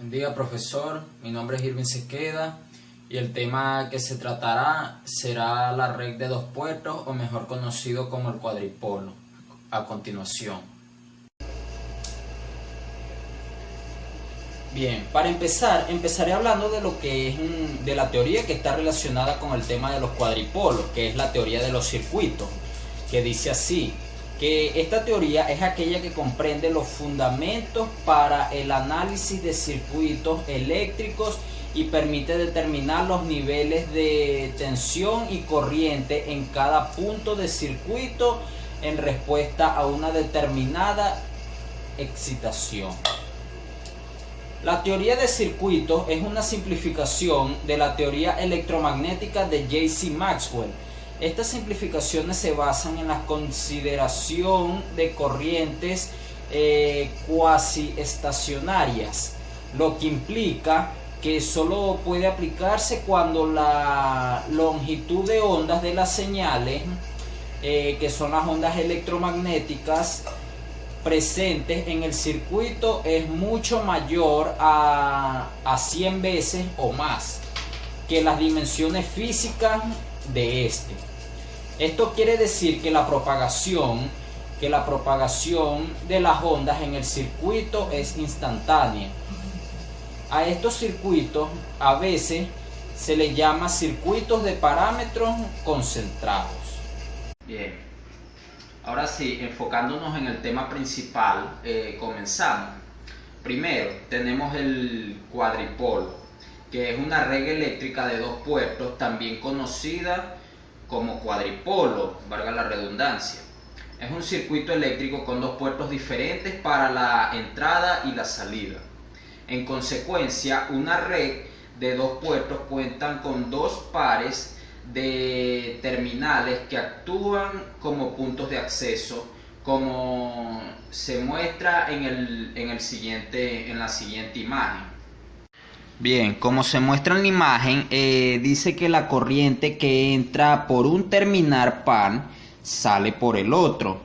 Buen día, profesor. Mi nombre es Irving Sequeda y el tema que se tratará será la red de dos puertos, o mejor conocido como el cuadripolo. A continuación. Bien, para empezar, empezaré hablando de lo que es de la teoría que está relacionada con el tema de los cuadripolos, que es la teoría de los circuitos, que dice así: que esta teoría es aquella que comprende los fundamentos para el análisis de circuitos eléctricos y permite determinar los niveles de tensión y corriente en cada punto de circuito en respuesta a una determinada excitación. La teoría de circuitos es una simplificación de la teoría electromagnética de J.C. Maxwell. Estas simplificaciones se basan en la consideración de corrientes cuasi estacionarias, lo que implica que solo puede aplicarse cuando la longitud de ondas de las señales, que son las ondas electromagnéticas presentes en el circuito, es mucho mayor a 100 veces o más que las dimensiones físicas de este. Esto quiere decir que la propagación de las ondas en el circuito es instantánea. A estos circuitos a veces se les llama circuitos de parámetros concentrados. Bien, ahora sí, enfocándonos en el tema principal, comenzamos. Primero tenemos el cuadripolo, que es una red eléctrica de dos puertos, también conocida como cuadripolo, valga la redundancia. Es un circuito eléctrico con dos puertos diferentes para la entrada y la salida. En consecuencia, una red de dos puertos cuentan con dos pares de terminales que actúan como puntos de acceso, como se muestra en la siguiente imagen. Bien, como se muestra en la imagen, dice que la corriente que entra por un terminal par sale por el otro,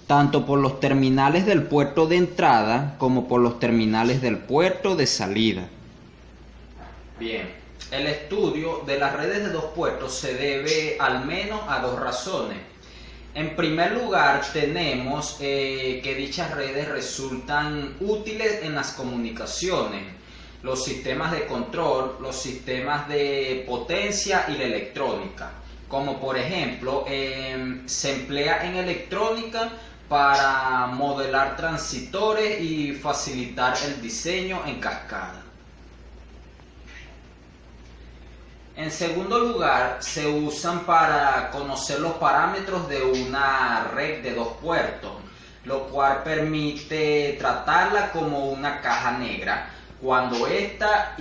tanto por los terminales del puerto de entrada como por los terminales del puerto de salida. Bien, el estudio de las redes de dos puertos se debe al menos a dos razones. En primer lugar, tenemos que dichas redes resultan útiles en las comunicaciones, los sistemas de control, los sistemas de potencia y la electrónica. Como por ejemplo, se emplea en electrónica para modelar transistores y facilitar el diseño en cascada. En segundo lugar, se usan para conocer los parámetros de una red de dos puertos, lo cual permite tratarla como una caja negra cuando esta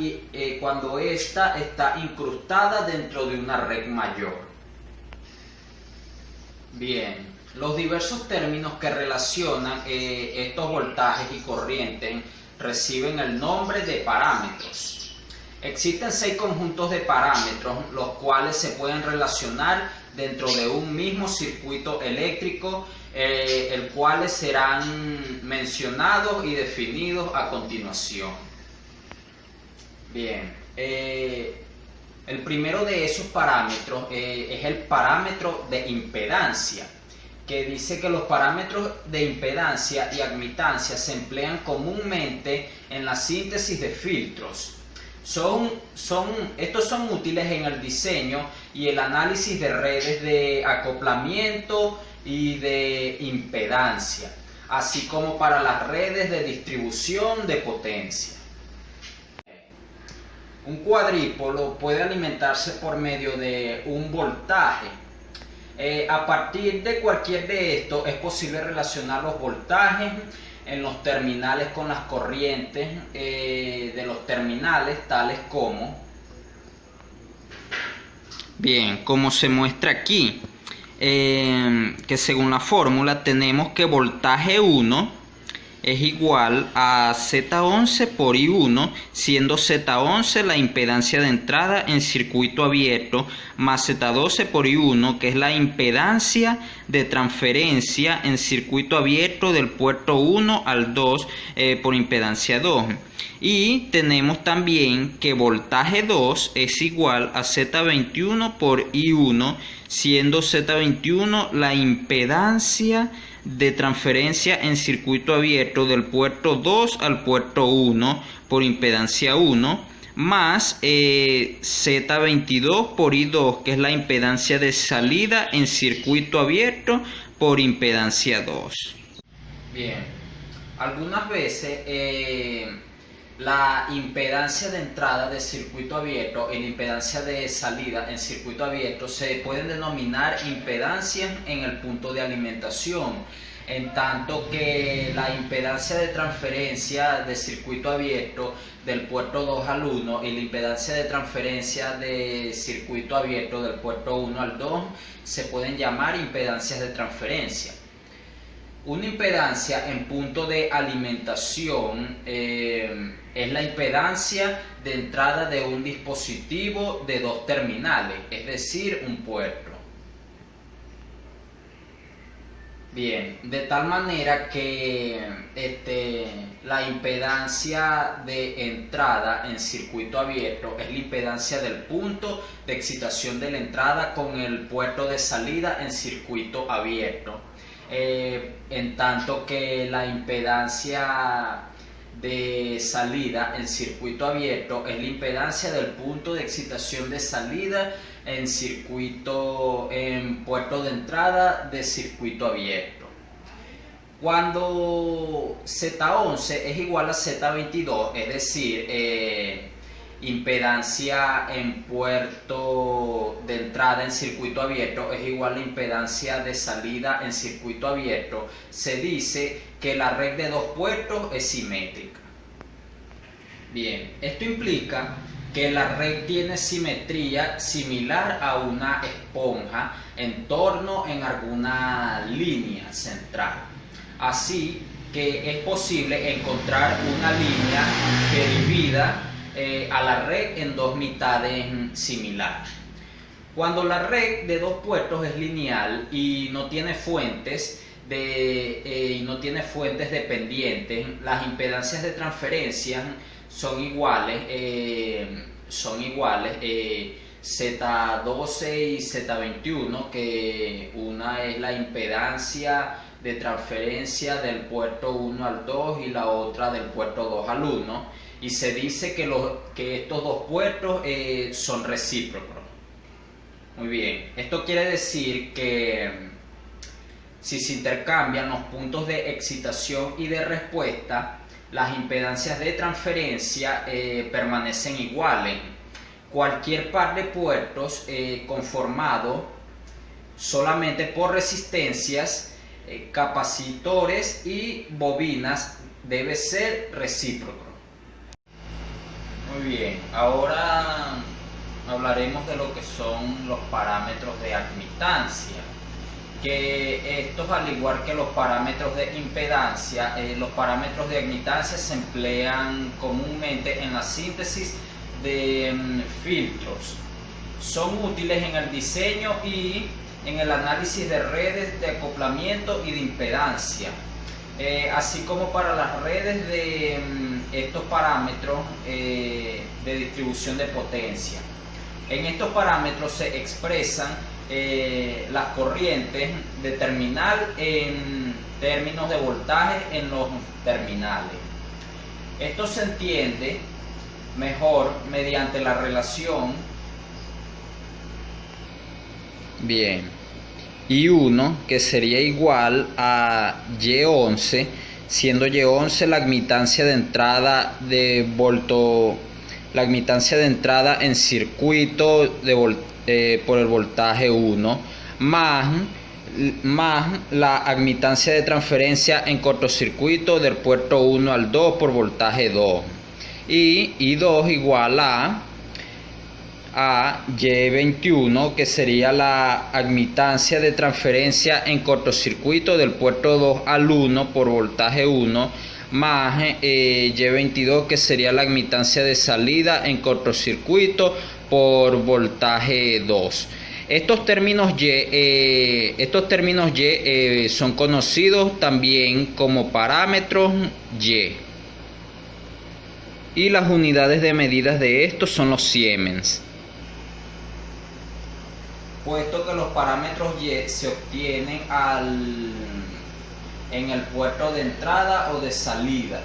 está incrustada dentro de una red mayor. Bien, los diversos términos que relacionan estos voltajes y corrientes reciben el nombre de parámetros. Existen 6 conjuntos de parámetros, los cuales se pueden relacionar dentro de un mismo circuito eléctrico, el cuales serán mencionados y definidos a continuación. Bien, el primero de esos parámetros es el parámetro de impedancia, que dice que los parámetros de impedancia y admitancia se emplean comúnmente en la síntesis de filtros. Estos son útiles en el diseño y el análisis de redes de acoplamiento y de impedancia, así como para las redes de distribución de potencia. Un cuadrípolo puede alimentarse por medio de un voltaje. A partir de cualquier de estos es posible relacionar los voltajes en los terminales con las corrientes de los terminales, tales como... Bien, como se muestra aquí, que según la fórmula tenemos que voltaje 1 es igual a Z11 por I1, siendo Z11 la impedancia de entrada en circuito abierto, más Z12 por I1, que es la impedancia de transferencia en circuito abierto del puerto 1 al 2 por impedancia 2. Y tenemos también que voltaje 2 es igual a Z21 por I1, siendo Z21 la impedancia de transferencia en circuito abierto del puerto 2 al puerto 1 por impedancia 1, más Z22 por I2, que es la impedancia de salida en circuito abierto por impedancia 2. Bien, algunas veces la impedancia de entrada de circuito abierto y la impedancia de salida en circuito abierto se pueden denominar impedancias en el punto de alimentación, en tanto que la impedancia de transferencia de circuito abierto del puerto 2 al 1 y la impedancia de transferencia de circuito abierto del puerto 1 al 2 se pueden llamar impedancias de transferencia. Una impedancia en punto de alimentación es la impedancia de entrada de un dispositivo de dos terminales, es decir, un puerto. Bien, de tal manera que la impedancia de entrada en circuito abierto es la impedancia del punto de excitación de la entrada con el puerto de salida en circuito abierto. En tanto que la impedancia de salida en circuito abierto es la impedancia del punto de excitación de salida en puerto de entrada de circuito abierto. Cuando Z11 es igual a Z22, es decir, impedancia en puerto de entrada en circuito abierto es igual a impedancia de salida en circuito abierto, se dice que la red de dos puertos es simétrica. Bien, esto implica que la red tiene simetría similar a una esponja en torno en alguna línea central. Así que es posible encontrar una línea que divida a la red en dos mitades similares. Cuando la red de dos puertos es lineal y no tiene fuentes dependientes, las impedancias de transferencia son iguales, Z12 y Z21, que una es la impedancia de transferencia del puerto 1 al 2 y la otra del puerto 2 al 1. Y se dice que estos dos puertos son recíprocos. Muy bien, esto quiere decir que si se intercambian los puntos de excitación y de respuesta, las impedancias de transferencia permanecen iguales. Cualquier par de puertos conformado solamente por resistencias, capacitores y bobinas debe ser recíproco. Muy bien, ahora hablaremos de lo que son los parámetros de admitancia, que estos, al igual que los parámetros de impedancia, los parámetros de admitancia se emplean comúnmente en la síntesis de filtros. Son útiles en el diseño y en el análisis de redes de acoplamiento y de impedancia, así como para las redes de estos parámetros de distribución de potencia. En estos parámetros se expresan las corrientes de terminal en términos de voltaje en los terminales. Esto se entiende mejor mediante la relación I1, que sería igual a Y11, siendo Y11 la admitancia de entrada en circuito por el voltaje 1, más la admitancia de transferencia en cortocircuito del puerto 1 al 2 por voltaje 2, y I2 igual a a Y21, que sería la admitancia de transferencia en cortocircuito del puerto 2 al 1 por voltaje 1, más Y22, que sería la admitancia de salida en cortocircuito por voltaje 2. Estos términos Y son conocidos también como parámetros Y. Y las unidades de medidas de estos son los Siemens. Puesto que los parámetros Y se obtienen en el puerto de entrada o de salida.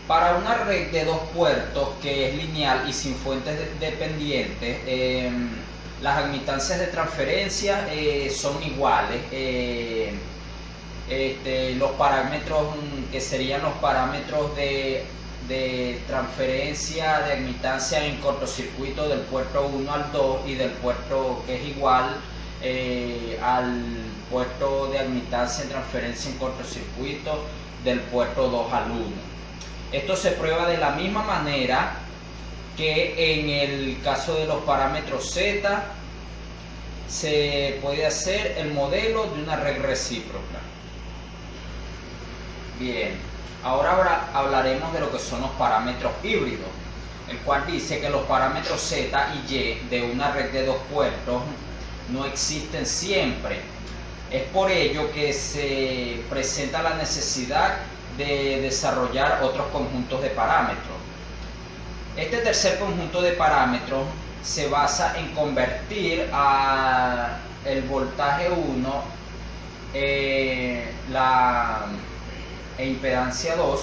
Para una red de dos puertos que es lineal y sin fuentes dependientes, las admitancias de transferencia son iguales. Los parámetros que serían los parámetros de transferencia de admitancia en cortocircuito del puerto 1 al 2 y del puerto que es igual al puerto de admitancia en transferencia en cortocircuito del puerto 2 al 1. Esto se prueba de la misma manera que en el caso de los parámetros Z se puede hacer el modelo de una red recíproca. Bien, ahora hablaremos de lo que son los parámetros híbridos, el cual dice que los parámetros Z y Y de una red de dos puertos no existen siempre. Es por ello que se presenta la necesidad de desarrollar otros conjuntos de parámetros. Este tercer conjunto de parámetros se basa en convertir el voltaje 1 la impedancia 2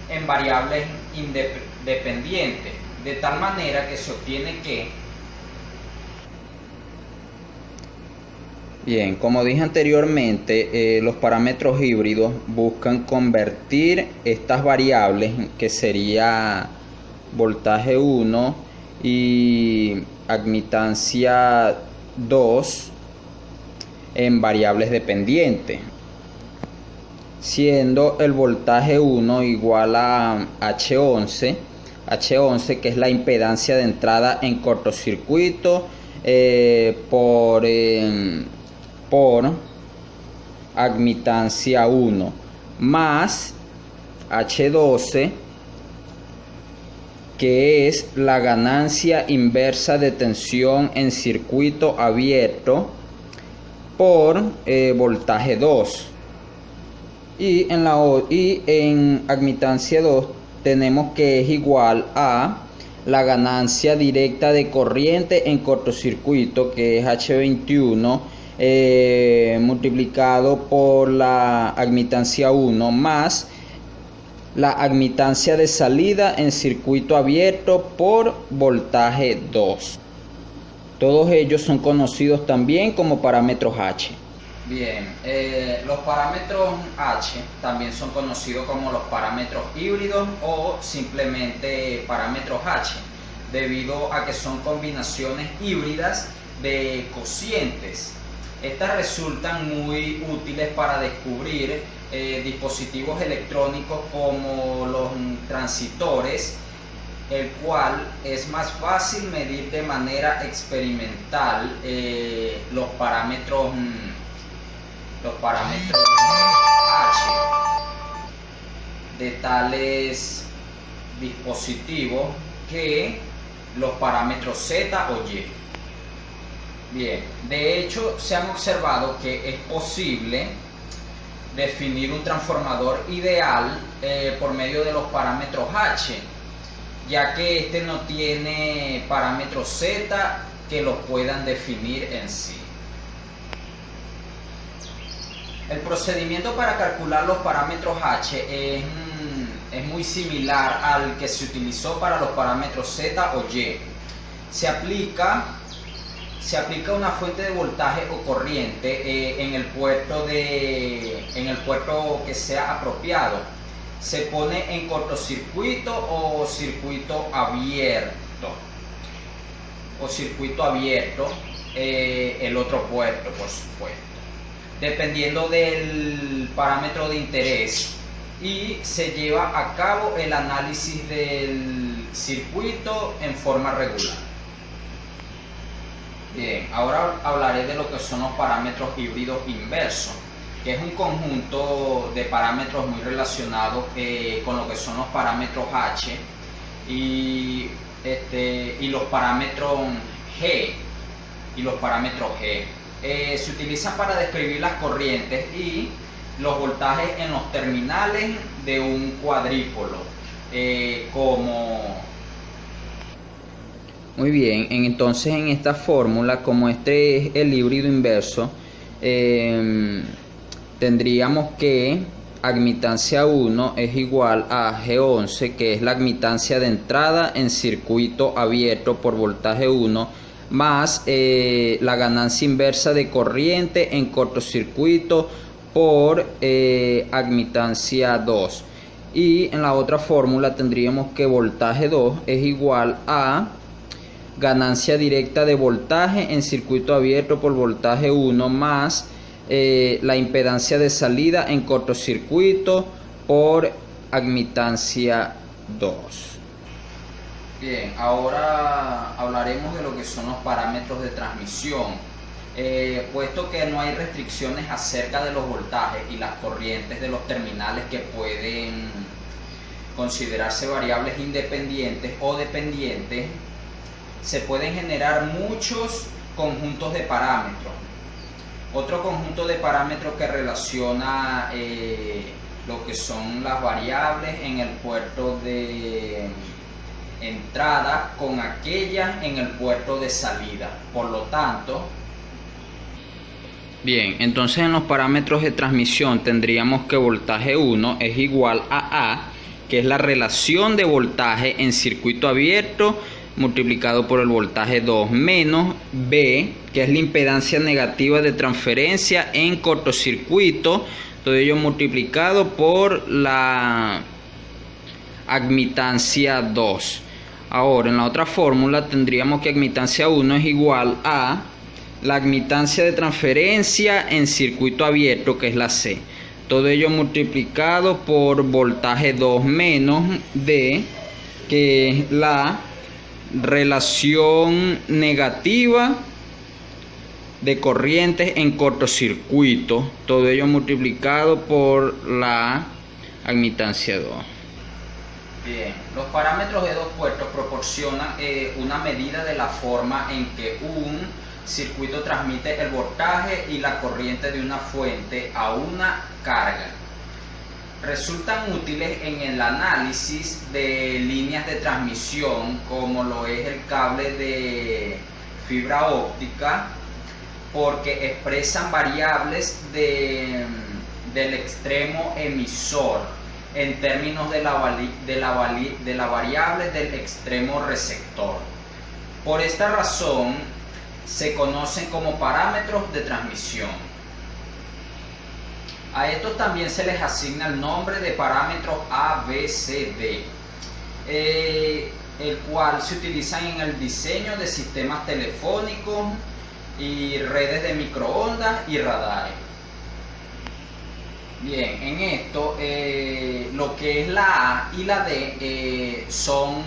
en variables independientes, de tal manera que se obtiene que, bien, como dije anteriormente, los parámetros híbridos buscan convertir estas variables, que sería voltaje 1 y admitancia 2, en variables dependientes, siendo el voltaje 1 igual a H11, que es la impedancia de entrada en cortocircuito por admitancia 1, más H12, que es la ganancia inversa de tensión en circuito abierto por voltaje 2. Y en admitancia 2 tenemos que es igual a la ganancia directa de corriente en cortocircuito, que es H21, multiplicado por la admitancia 1, más la admitancia de salida en circuito abierto por voltaje 2. Todos ellos son conocidos también como parámetros H. Bien, los parámetros H también son conocidos como los parámetros híbridos o simplemente parámetros H, debido a que son combinaciones híbridas de cocientes. Estas resultan muy útiles para descubrir dispositivos electrónicos como los transistores, el cual es más fácil medir de manera experimental los parámetros H de tales dispositivos que los parámetros Z o Y. Bien, de hecho se han observado que es posible definir un transformador ideal por medio de los parámetros H, ya que este no tiene parámetros Z que los puedan definir en sí. El procedimiento para calcular los parámetros H es muy similar al que se utilizó para los parámetros Z o Y. Se aplica una fuente de voltaje o corriente en el puerto que sea apropiado. Se pone en cortocircuito o circuito abierto. El otro puerto, por supuesto. Dependiendo del parámetro de interés y se lleva a cabo el análisis del circuito en forma regular. Bien, ahora hablaré de lo que son los parámetros híbridos inversos, que es un conjunto de parámetros muy relacionados con lo que son los parámetros H y los parámetros G. Se utilizan para describir las corrientes y los voltajes en los terminales de un cuadrípolo, Muy bien, entonces en esta fórmula, como este es el híbrido inverso, tendríamos que admitancia 1 es igual a G11, que es la admitancia de entrada en circuito abierto por voltaje 1, más la ganancia inversa de corriente en cortocircuito por admitancia 2. Y en la otra fórmula tendríamos que voltaje 2 es igual a ganancia directa de voltaje en circuito abierto por voltaje 1 más la impedancia de salida en cortocircuito por admitancia 2. Bien, ahora hablaremos de lo que son los parámetros de transmisión. Puesto que no hay restricciones acerca de los voltajes y las corrientes de los terminales que pueden considerarse variables independientes o dependientes, se pueden generar muchos conjuntos de parámetros. Otro conjunto de parámetros que relaciona lo que son las variables en el puerto de entrada con aquellas en el puerto de salida. Por lo tanto, bien, entonces en los parámetros de transmisión tendríamos que voltaje 1 es igual a A, que es la relación de voltaje en circuito abierto multiplicado por el voltaje 2, menos B, que es la impedancia negativa de transferencia en cortocircuito, todo ello multiplicado por la admitancia 2. Ahora en la otra fórmula tendríamos que admitancia 1 es igual a la admitancia de transferencia en circuito abierto, que es la C, todo ello multiplicado por voltaje 2 menos D, que es la relación negativa de corrientes en cortocircuito, todo ello multiplicado por la admitancia 2. Bien, los parámetros de dos puertos proporcionan una medida de la forma en que un circuito transmite el voltaje y la corriente de una fuente a una carga. Resultan útiles en el análisis de líneas de transmisión, como lo es el cable de fibra óptica, porque expresan variables del extremo emisor en términos de la variable del extremo receptor. Por esta razón se conocen como parámetros de transmisión. A estos también se les asigna el nombre de parámetros A, B, C, D, el cual se utilizan en el diseño de sistemas telefónicos y redes de microondas y radares. Bien, en esto lo que es la A y la D son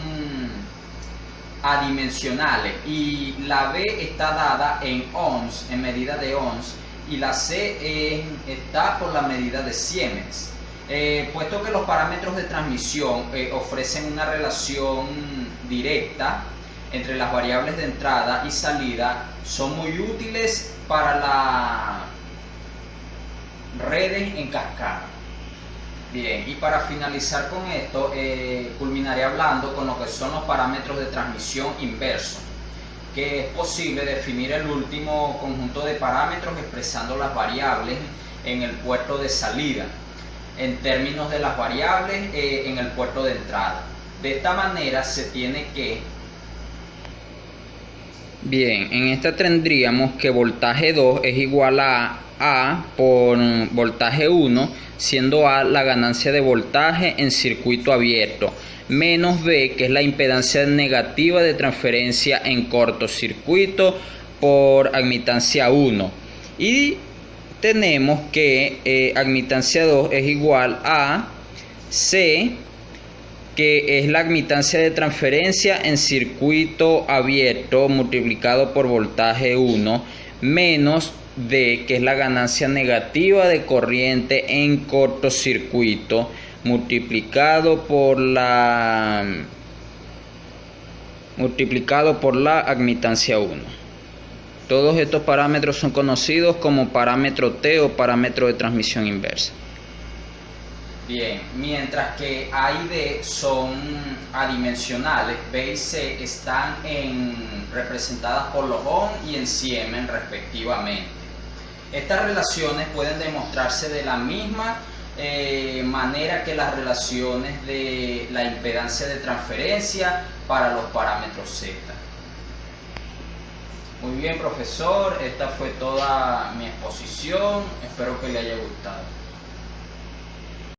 adimensionales y la B está dada en ohms, en medida de ohms, y la C está por la medida de Siemens. Puesto que los parámetros de transmisión ofrecen una relación directa entre las variables de entrada y salida, son muy útiles para las redes en cascada. Bien, y para finalizar con esto, culminaré hablando con lo que son los parámetros de transmisión inverso, que es posible definir el último conjunto de parámetros expresando las variables en el puerto de salida en términos de las variables en el puerto de entrada. De esta manera se tiene que... Bien, en esta tendríamos que voltaje 2 es igual a A por voltaje 1, siendo A la ganancia de voltaje en circuito abierto, menos B, que es la impedancia negativa de transferencia en cortocircuito por admitancia 1. Y tenemos que admitancia 2 es igual a C, que es la admitancia de transferencia en circuito abierto multiplicado por voltaje 1, menos D, que es la ganancia negativa de corriente en cortocircuito multiplicado por la admitancia 1. Todos estos parámetros son conocidos como parámetro T o parámetro de transmisión inversa. Bien, mientras que A y D son adimensionales, B y C están representadas por los ohm y en Siemens respectivamente. Estas relaciones pueden demostrarse de la misma manera que las relaciones de la impedancia de transferencia para los parámetros Z. Muy bien, profesor, esta fue toda mi exposición, espero que le haya gustado.